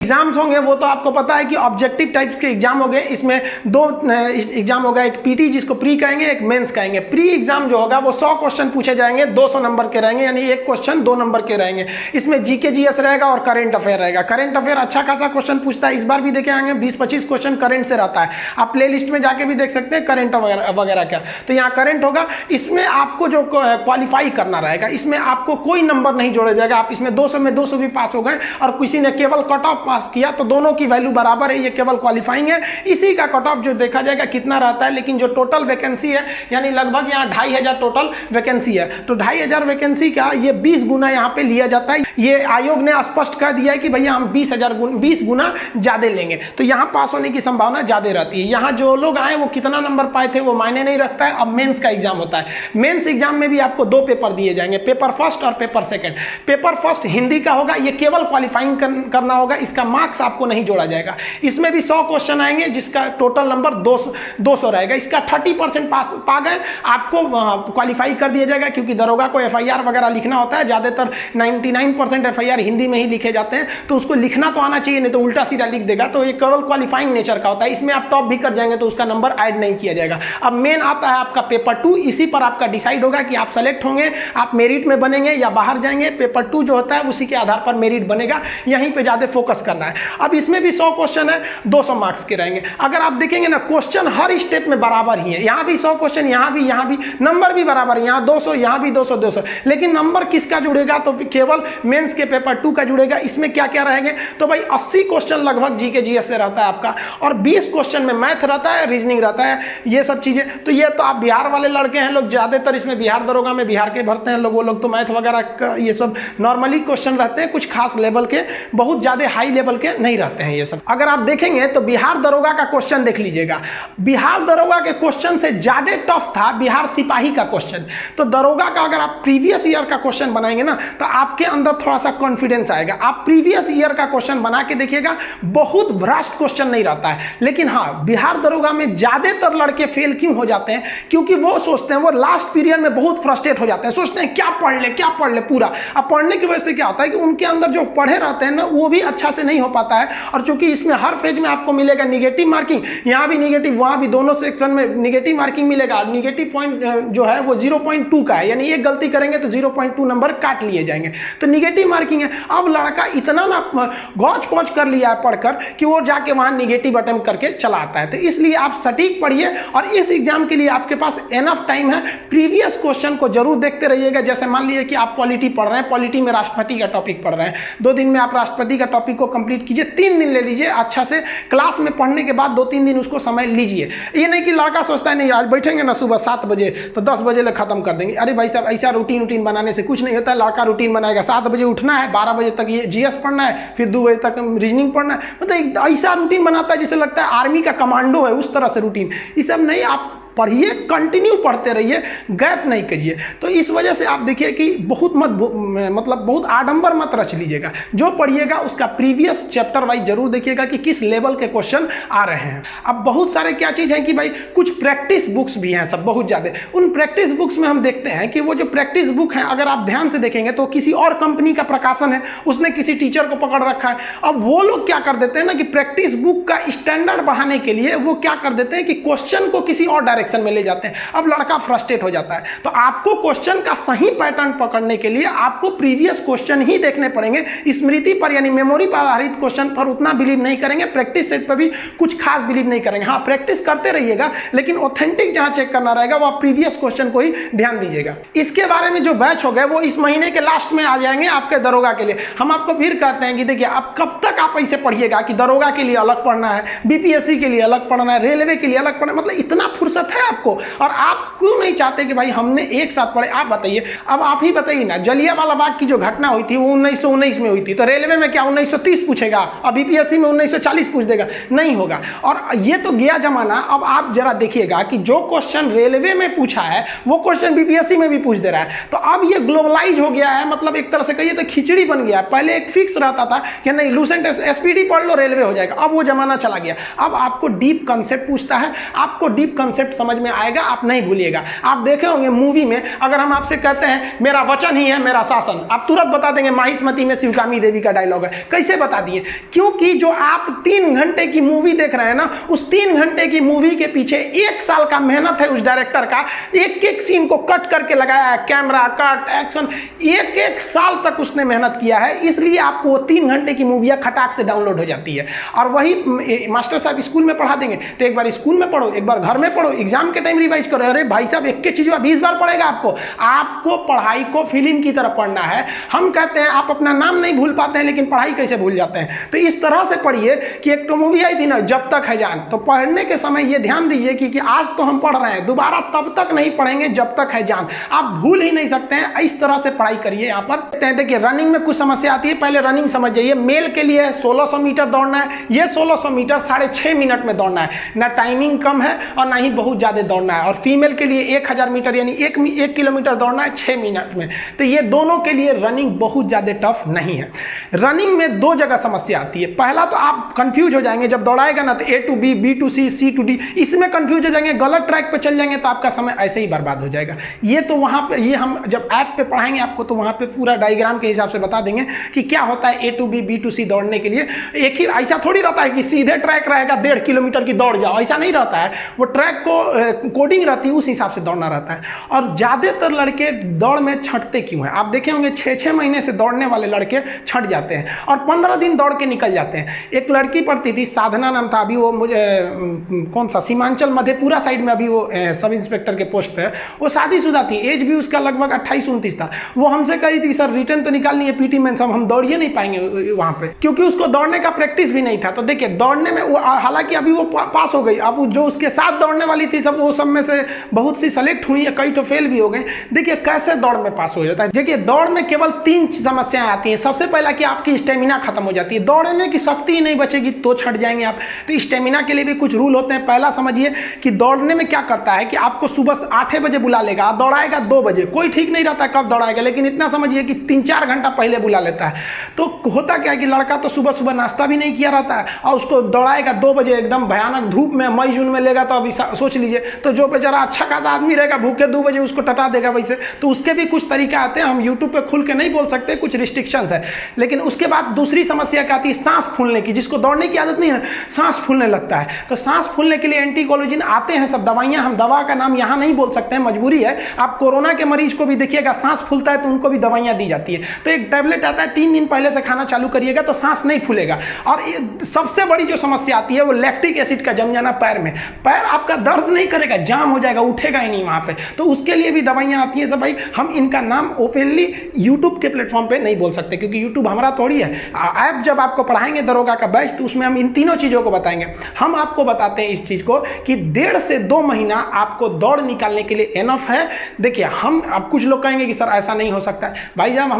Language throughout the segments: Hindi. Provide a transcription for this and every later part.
एग्जाम्स होंगे वो तो आपको पता है कि ऑब्जेक्टिव टाइप्स के एग्जाम हो गए। इसमें दो एग्जाम होगा, एक पीटी जिसको प्री कहेंगे, एक मेंस कहेंगे। प्री एग्जाम जो होगा वो 100 क्वेश्चन पूछे जाएंगे, 200 नंबर के रहेंगे, यानी एक क्वेश्चन 2 नंबर के रहेंगे। इसमें जीके जीएस रहेगा और करंट अफेयर रहेगा। करंट अफेयर अच्छा खासा क्वेश्चन पूछता है, इस बार भी देखे आएंगे 20-25 क्वेश्चन करंट से रहता है। आप प्ले लिस्ट में जाके भी देख सकते हैं करंट वगैरह क्या। तो यहाँ करंट होगा, इसमें आपको जो क्वालिफाई करना रहेगा, इसमें आपको कोई नंबर नहीं जोड़ा जाएगा। आप इसमें 200 में 200 भी पास हो गए और किसी ने केवल कट ऑफ पास किया तो दोनों की वैल्यू बराबर है, ये केवल क्वालिफाइंग है। इसी का कट ऑफ जो देखा जाएगा कितना रहता है, लेकिन जो टोटल वैकेंसी है यानी लगभग यहाँ 2500 टोटल वैकेंसी है, तो 2500 वैकेंसी का ये 20 गुना यहाँ पे लिया जाता है। ये आयोग ने स्पष्ट कर दिया है कि भैया हम 20 गुना ज्यादा लेंगे, तो यहाँ पास होने की संभावना ज्यादा रहती है। यहाँ जो लोग आए वो कितना नंबर पाए थे वो मायने नहीं रखता है। अब मेंस का एग्जाम होता है, मेंस एग्जाम में भी आपको 2 पेपर दिए जाएंगे, पेपर फर्स्ट और paper second. Paper first Hindi का होगा, ये केवल क्वालिफाइंग करना होगा, इसका मार्क्स आपको नहीं जोड़ा जाएगा। इसमें भी 100 क्वेश्चन आएंगे जिसका टोटल नंबर 200 रहेगा। इसका 30% पास पा गए आपको क्वालिफाई कर दिया जाएगा, क्योंकि दरोगा को एफआईआर वगैरह लिखना होता है। ज्यादातर 99% एफआईआर हिंदी में ही लिखे जाते हैं, तो उसको लिखना तो आना चाहिए, नहीं तो उल्टा सीधा लिख देगा। तो ये केवल क्वालिफाइंग नेचर का होता है, इसमें आप टॉप भी कर जाएंगे तो उसका नंबर ऐड नहीं किया जाएगा। अब मेन आता है आपका पेपर 2, इसी पर आपका डिसाइड होगा कि आप सेलेक्ट होंगे, आप मेरिट में बनेंगे या बाहर जाएंगे। पेपर 2 जो होता है उसी के आधार पर मेरिट बनेगा, यहीं पे ज्यादा फोकस करना है। अब इसमें भी 100 क्वेश्चन है, 200 मार्क्स के रहेंगे। अगर आप देखेंगे ना क्वेश्चन हर स्टेप में बराबर ही है, यहाँ भी 100 क्वेश्चन, यहाँ भी नंबर भी बराबर है, यहाँ 200, यहाँ भी 200, लेकिन नंबर किसका जुड़ेगा तो केवल मेंस के पेपर 2 का जुड़ेगा। इसमें क्या क्या रहेंगे तो भाई 80 क्वेश्चन लगभग जीके जीएस से रहता है आपका, और 20 क्वेश्चन में मैथ रहता है, रीजनिंग रहता है, ये सब चीजें। तो ये तो आप बिहार वाले लड़के हैं लोग, ज्यादातर इसमें बिहार दरोगा में बिहार के भरते हैं लोग, वो लोग तो मैथ वगैरह ये सब नॉर्मली क्वेश्चन रहते हैं, कुछ खास लेवल के, बहुत ज्यादा हाई लेवल के नहीं रहते हैं ये सब। अगर आप देखेंगे तो बिहार दरोगा का क्वेश्चन देख लीजिएगा, बिहार दरोगा के क्वेश्चन से ज्यादा टफ था बिहार सिपाही का क्वेश्चन। तो दरोगा का अगर आप प्रीवियस ईयर का क्वेश्चन बनाएंगे ना तो आपके अंदर थोड़ा सा कॉन्फिडेंस आएगा। आप प्रीवियस ईयर का क्वेश्चन बना के देखिएगा, बहुत भ्रष्ट क्वेश्चन नहीं रहता है। लेकिन हाँ, बिहार दरोगा में ज्यादातर लड़के फेल क्यों हो जाते हैं, क्योंकि वो सोचते हैं, वो लास्ट पीरियड में बहुत फ्रस्ट्रेट हो जाते हैं, सोचते हैं क्या पढ़ ले पूरा। अब पढ़ने की वजह से क्या होता है कि उनके अंदर जो पढ़े रहते हैं ना वो भी अच्छा से नहीं हो पाता है। और चूंकि इसमें हर फेज में आपको मिलेगा निगेटिव मार्किंग, यहाँ भी निगेटिव, वहां भी, दोनों सेक्शन में निगेटिव मार्किंग मिलेगा। निगेटिव पॉइंट जो है वो 0.2 का है, यानी एक गलती करेंगे तो 0.2 नंबर काट लिए जाएंगे, तो निगेटिव मार्किंग है। अब लड़का इतना ना गौच पौच कर लिया है पढ़कर कि वो जाके वहां निगेटिव अटेम्प्ट करके चला आता है। तो इसलिए आप सटीक पढ़िए, और इस एग्जाम के लिए आपके पास एनफ टाइम है। प्रीवियस क्वेश्चन को जरूर देखते रहिएगा। जैसे मान लीजिए कि आप पॉलिटी पढ़ रहे हैं, पॉलिटी में राष्ट्रपति का टॉपिक पढ़ रहे हैं, 2 दिन में आप राष्ट्रपति का टॉपिक को कंप्लीट कीजिए, 3 दिन ले लीजिए अच्छा से, क्लास में पढ़ने के बाद 2-3 दिन उसको समय लीजिए। ये नहीं कि लड़का सोचता है नहीं आज बैठेंगे ना सुबह 7 बजे तो 10 बजे ले खत्म कर देंगे। अरे भाई साहब, ऐसा रूटीन बनाने से कुछ नहीं होता है। लड़का रूटीन बनाएगा, 7 बजे उठना है, 12 बजे तक ये जीएस पढ़ना है, फिर 2 बजे तक रीजनिंग पढ़ना है। मतलब ऐसा रूटीन बनाता है जिसे लगता है आर्मी का कमांडो है, उस तरह से रूटीन। ये सब नहीं, आप पढ़िए, कंटिन्यू पढ़ते रहिए, गैप नहीं करिए। तो इस वजह से आप देखिए कि बहुत आडंबर मत रच लीजिएगा। जो पढ़िएगा उसका प्रीवियस चैप्टर वाइज जरूर देखिएगा कि किस लेवल के क्वेश्चन आ रहे हैं। अब बहुत सारे क्या चीज है कि भाई कुछ प्रैक्टिस बुक्स भी हैं सब बहुत ज्यादा। उन प्रैक्टिस बुक्स में हम देखते हैं कि वो जो प्रैक्टिस बुक है, अगर आप ध्यान से देखेंगे तो किसी और कंपनी का प्रकाशन है, उसने किसी टीचर को पकड़ रखा है। अब वो लोग क्या कर देते हैं ना कि प्रैक्टिस बुक का स्टैंडर्ड बढ़ाने के लिए वो क्या कर देते हैं कि क्वेश्चन को किसी और डायरेक्शन में ले जाते हैं। अब लड़का फ्रस्ट्रेट हो जाता है। तो आपको क्वेश्चन का सही पैटर्न पकड़ने के लिए आपको प्रीवियस क्वेश्चन ही देखने पड़ेंगे। स्मृति पर यानी मेमोरी पर आधारित क्वेश्चन पर उतना बिलीव नहीं करेंगे, प्रैक्टिस सेट पर भी कुछ खास बिलीव नहीं करेंगे। हाँ, प्रैक्टिस करते रहिएगा, लेकिन ऑथेंटिक जहां चेक करना रहेगा वो प्रीवियस क्वेश्चन को ही ध्यान दीजिएगा। इसके बारे में जो बैच हो गए वो इस महीने के लास्ट में आ जाएंगे आपके दरोगा के लिए। हम आपको फिर कहते हैं कि देखिए, आप कब तक आप ऐसे पढ़िएगा कि दरोगा के लिए अलग पढ़ना है, बीपीएससी के लिए अलग पढ़ना है, रेलवे के लिए अलग पढ़ना है, मतलब इतना फुर्सत है आपको। और आप क्यों नहीं चाहते कि भाई हमने एक साथ पढ़े? आप बताइए, अब आप ही बताइए ना, जलियांवाला बाग की जो घटना हुई थी वो 1919 में हुई थी, तो रेलवे में क्या 1930 पूछेगा और बीपीएससी में 1940 पूछ देगा? नहीं होगा। और ये तो गया जमाना। अब आप जरा देखिएगा कि जो क्वेश्चन रेलवे में पूछा है वो क्वेश्चन बीपीएससी में भी पूछ दे रहा है। तो अब ये ग्लोबलाइज हो गया है, मतलब एक तरह से कहिए तो खिचड़ी बन गया है। पहले एक फिक्स रहता था कि नहीं लूसेंट एसपीडी पढ़ लो रेलवे हो जाएगा, अब वो जमाना चला गया। अब आपको डीप कंसेप्ट पूछता है, आपको डीप कॉन्सेप्ट समझ में आएगा, आप नहीं भूलिएगा। आप देखे होंगे मूवी में, अगर हम आपसे कहते हैं मेरा वचन ही है मेरा शासन, आप तुरंत बता देंगे माहिष्मती में शिवगामी देवी का डायलॉग है। कैसे बता दिए? क्योंकि जो आप 3 घंटे की मूवी देख रहे हैं ना, उस 3 घंटे की मूवी के पीछे 1 साल का मेहनत है उस डायरेक्टर का। एक एक सीन को कट करके लगाया है, कैमरा कट, एक्शन, एक साल तक उसने मेहनत किया है। इसलिए आपको वो 3 घंटे की मूवियाँ खटाक से डाउनलोड हो जाती है। और वही मास्टर साहब स्कूल में पढ़ा देंगे, तो एक बार स्कूल में पढ़ो, एक बार घर में पढ़ो, एग्जाम के टाइम रिवाइज करो। अरे भाई साहब, एक चीज 20 बार पढ़ेगा आपको पढ़ाई को फिल्म की तरफ पढ़ना है। हम कहते हैं आप अपना नाम नहीं भूल पाते हैं, लेकिन पढ़ाई कैसे भूल जाते हैं? तो इस तरह से पढ़िए कि एक तो मूवी आई थी ना, जब तक है जान, तो पढ़ने के समय ये ध्यान दीजिए कि आज तो हम पढ़ रहे हैं, दोबारा तब तक नहीं पढ़ेंगे जब तक है जान। आप भूल ही नहीं सकते हैं। इस तरह से पढ़ाई करिए। यहाँ पर देखिए रनिंग में कुछ समस्या आती है, पहले रनिंग समझ जाइए। मेल के लिए 1600 मीटर दौड़ना है, ये 1600 मीटर 6.5 मिनट में दौड़ना है, ना टाइमिंग कम है और ना ही बहुत ज्यादा दौड़ना है। और फीमेल के लिए 1000 मीटर यानी 1 किलोमीटर दौड़ना है 6 मिनट में। तो ये दोनों के लिए रनिंग बहुत ज्यादा टफ नहीं है। रनिंग में 2 जगह समस्या आती है। पहला तो आप कंफ्यूज हो जाएंगे जब दौड़ाएगा ना, तो A to B, B to C, C to D, इसमें कंफ्यूज हो जाएंगे, गलत ट्रैक पे चल जाएंगे तो आपका समय ऐसे ही बर्बाद हो जाएगा। ये तो वहां पे, ये हम जब ऐप पे पढ़ाएंगे आपको तो वहां पे पूरा डायग्राम के हिसाब से बता देंगे कि क्या होता है A to B, B to C दौड़ने के लिए। एक ही ऐसा थोड़ी रहता है कि सीधे ट्रैक रहेगा 1.5 किलोमीटर की दौड़ जाओ, ऐसा नहीं रहता है। वो ट्रैक को कोडिंग रहती है, उस हिसाब से दौड़ना रहता है। और ज्यादातर लड़के दौड़ में छंटते क्यों हैं? आप देखे होंगे 6-6 महीने से दौड़ने वाले लड़के छंट जाते हैं और 15 दिन दौड़ के निकल जाते हैं। एक लड़की पढ़ती थी, साधना नाम था, अभी वो मुझे कौन सा सीमांचल मधेपुरा साइड में अभी वो सब इंस्पेक्टर के पोस्ट पे है। वो शादीशुदा थी, एज भी उसका लगभग 28-29 था। वो हमसे कही थी सर रिटर्न तो निकालनी है पीटी मेंस, हम दौड़िए नहीं पाएंगे वहां पे, क्योंकि उसको दौड़ने का प्रैक्टिस भी नहीं था। तो देखिए दौड़ने में हालांकि अभी वो पास हो गई, अब जो उसके साथ दौड़ने वाली थी सब, वो सब में से बहुत सी सेलेक्ट हुई है, कई तो फेल भी हो गए। देखिए कैसे दौड़ में पास हो जाता है। देखिए दौड़ में केवल 3 समस्याएं आती हैं। सबसे पहला कि आपकी स्टेमिना खत्म हो जाती है, दौड़ने की शक्ति ही नहीं बचेगी तो छट जाएंगे आप। तो स्टेमिना के लिए भी कुछ रूल होते हैं। पहला समझिए कि दौड़ने में क्या करता है कि आपको सुबह 8 बजे बुला लेगा, दौड़ाएगा 2 बजे। कोई ठीक नहीं रहता कब दौड़ाएगा, लेकिन इतना समझिए कि 3-4 घंटा पहले बुला लेता है। तो होता क्या है कि लड़का तो सुबह सुबह नाश्ता भी नहीं किया रहता है और उसको दौड़ाएगा 2 बजे एकदम भयानक धूप में, मई जून में लेगा तो अभी सोच लीजिए, तो जो बेचारा अच्छा खासा आदमी रहेगा भूखे 2 बजे उसको टटा देगा वैसे। तो उसके भी कुछ तरीका आते हैं, हम यूट्यूब पे खुल के नहीं बोल सकते, कुछ रिस्ट्रिक्शंस है। लेकिन उसके बाद दूसरी समस्या क्या आती है, सांस फूलने की। जिसको दौड़ने की आदत नहीं है, सांस फूलने लगता है। तो सांस फूलने के लिए एंटीकोलिन आते हैं सब दवाइयां, हम दवा का नाम यहाँ नहीं बोल सकते हैं, मजबूरी है। आप कोरोना के मरीज को भी देखिएगा, सांस फूलता है तो उनको भी दवाइयां दी जाती है। तो एक टैबलेट आता है, 3 दिन पहले से खाना चालू करिएगा तो सांस नहीं फूलेगा। और सबसे बड़ी जो समस्या आती है वो लैक्टिक एसिड का जम जाना पैर में। पैर आपका दर्द नहीं करेगा, जाम हो जाएगा, उठेगा ही नहीं वहां पे। तो उसके लिए भी दवाइयां आती हैं सब भाई। हम इनका नाम ओपनली यूट्यूब के प्लेटफॉर्म पे नहीं बोल सकते, क्योंकि यूट्यूब हमारा थोड़ी है। ऐप जब आपको पढ़ाएंगे दरोगा का बैच, तो उसमें हम इन तीनों चीजों को बताएंगे। हम आपको बताते हैं इस चीज को कि 1.5 से 2 महीना आपको दौड़ निकालने के लिए एनफ है। देखिए हम, अब कुछ लोग कहेंगे कि सर ऐसा नहीं हो सकता है। भाई जब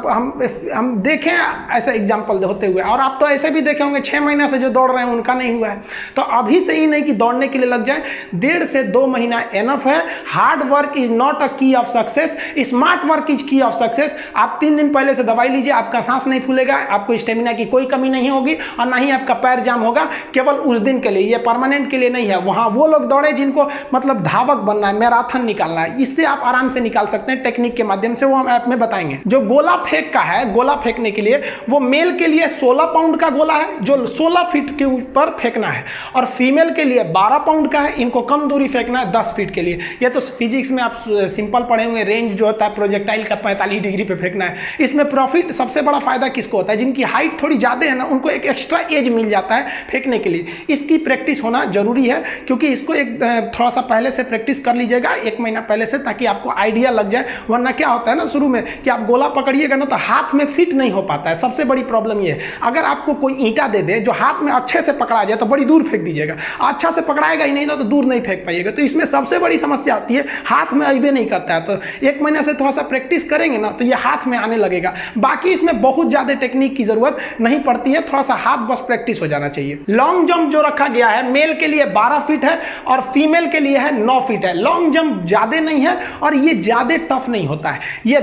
हम हम देखें ऐसा एग्जाम्पल होते हुए, और आप तो ऐसे भी देखे होंगे 6 महीना से जो दौड़ रहे हैं उनका नहीं हुआ है। तो अभी से ही नहीं कि दौड़ने के लिए लग जाए, 1.5 से 2 महीना एनफ है। Hard work is not a की of success, smart work is की ऑफ सक्सेस। आप 3 दिन पहले से दवाई लीजिए, आपका सांस नहीं फूलेगा, आपको स्टेमिना की कोई कमी नहीं होगी और ना ही आपका पैर जाम होगा। केवल उस दिन के लिए, ये परमानेंट के लिए नहीं है। वहां वो लोग दौड़े जिनको मतलब धावक बनना है, मैराथन निकालना है, इससे आप आराम से निकाल सकते हैं टेक्निक के माध्यम से, वो हम ऐप में बताएंगे। जो गोला फेंक का है, गोला फेंकने के लिए वो मेल के लिए 16 पाउंड का गोला है जो 16 फीट के ऊपर फेंकना है, और फीमेल के लिए 12 पाउंड का है, इनको कम दूरी फेंकना है 10 फीट के लिए। ये तो फिजिक्स में आप सिंपल पढ़े होंगे, रेंज जो होता है प्रोजेक्टाइल का 45 डिग्री पे फेंकना है। इसमें प्रॉफिट सबसे बड़ा फायदा किसको होता है, जिनकी हाइट थोड़ी ज्यादा है ना, उनको एक एक्स्ट्रा एज मिल जाता है फेंकने के लिए। इसकी प्रैक्टिस होना जरूरी है, क्योंकि इसको एक थोड़ा सा पहले से प्रैक्टिस कर लीजिएगा, 1 महीना पहले से, ताकि आपको आइडिया लग जाए। वरना क्या होता है ना शुरू में कि आप गोला पकड़िएगा ना तो हाथ में फिट नहीं हो पाता है। सबसे बड़ी प्रॉब्लम ये है, अगर आपको कोई ईंटा दे दे जो हाथ में अच्छे से पकड़ा जाए तो बड़ी दूर फेंक दीजिएगा, अच्छा से पकड़ाएगा ही नहीं ना तो दूर नहीं फेंक पाइएगा। तो इसमें सबसे बड़ी समस्या आती है, हाथ में अइबे नहीं करता है। तो 1 महीने से थोड़ा सा प्रैक्टिस करेंगे ना तो ये हाथ में आने लगेगा। बाकी इसमें बहुत ज्यादा टेक्निक की जरूरत नहीं पड़ती है, थोड़ा सा हाथ बस प्रैक्टिस हो जाना चाहिए। लॉन्ग जंप जो रखा गया है मेल के लिए 12 फीट है और फीमेल के लिए है 9 फीट है। लॉन्ग जंप ज्यादा नहीं है और ये ज्यादा टफ नहीं होता है। ये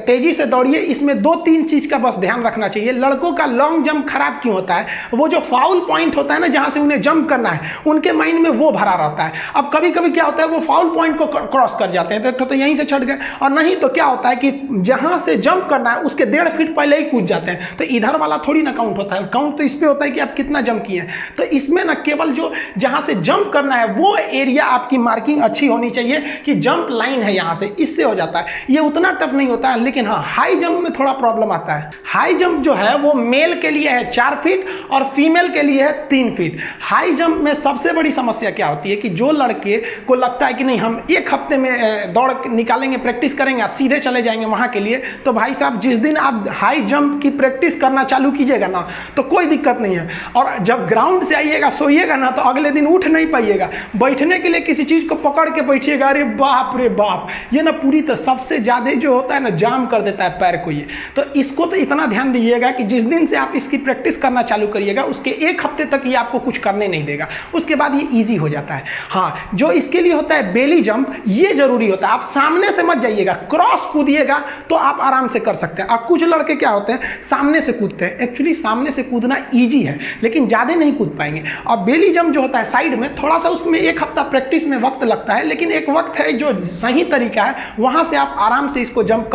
तेजी से दौड़िए, इसमें 2-3 चीज का बस ध्यान रखना चाहिए। लड़कों का लॉन्ग जंप खराब क्यों होता है, वो जो फाउल पॉइंट होता है ना, जहां से उन्हें जंप करना है, उनके माइंड में वो भरा रहता है। अब कभी कभी क्या होता है, वो फाउल पॉइंट को क्रॉस कर जाते हैं, तो यहीं से छट गए, और नहीं तो क्या होता है कि जहां से जंप करना है उसके 1.5 फीट पहले ही कूद जाते हैं, तो इधर वाला थोड़ी ना काउंट होता है, काउंट तो इस पे होता है कि आप कितना जंप किए हैं। तो इसमें ना केवल जो जहां से जंप करना है वो एरिया आपकी मार्किंग अच्छी होनी चाहिए कि जंप लाइन है यहां से, इससे हो जाता है। ये उतना टफ नहीं होता है, लेकिन हाँ हाई जंप में थोड़ा प्रॉब्लम आता है। हाई जंप जो है वो मेल के लिए है 4 फीट और फीमेल के लिए है 3 फीट। हाई जंप में सबसे बड़ी समस्या क्या होती है कि जो लड़के को लगता है कि नहीं हम 1 हफ्ते में दौड़ निकालेंगे, प्रैक्टिस करेंगे, सीधे चले जाएंगे वहां के लिए, तो भाई साहब जिस दिन आप हाई जंप की प्रैक्टिस करना चालू कीजिएगा ना तो कोई दिक्कत नहीं है, और जब ग्राउंड से आइएगा सोइएगा ना तो अगले दिन उठ नहीं पाइएगा, बैठने के लिए किसी चीज को पकड़ के बैठिएगा, अरे बाप रे बाप, ये ना पूरी तो सबसे ज्यादा जो होता है ना जाम कर देता है पैर को ये। तो इसको तो इतना ध्यान दीजिएगा कि जिस दिन से आप इसकी प्रैक्टिस करना चालू करिएगा उसके 1 हफ्ते तक ये आपको कुछ करने नहीं देगा, उसके बाद ये ईजी हो जाता है। हाँ, जो इसके लिए होता है बेली जंप, ये जरूरी होता है, आप सामने से मत जाइएगा, क्रॉस कूदिएगा तो आप आराम से कर सकते हैं। अब कुछ लड़के क्या होते हैं सामने से कूदते हैं, एक्चुअली सामने से कूदना ईजी है लेकिन ज्यादा नहीं कूद पाएंगे। और बेली जंप जो होता है साइड में, थोड़ा सा उसमें 1 हफ्ता प्रैक्टिस में वक्त लगता है, लेकिन एक वक्त है जो सही तरीका है, वहां से आप आराम से इसको जंप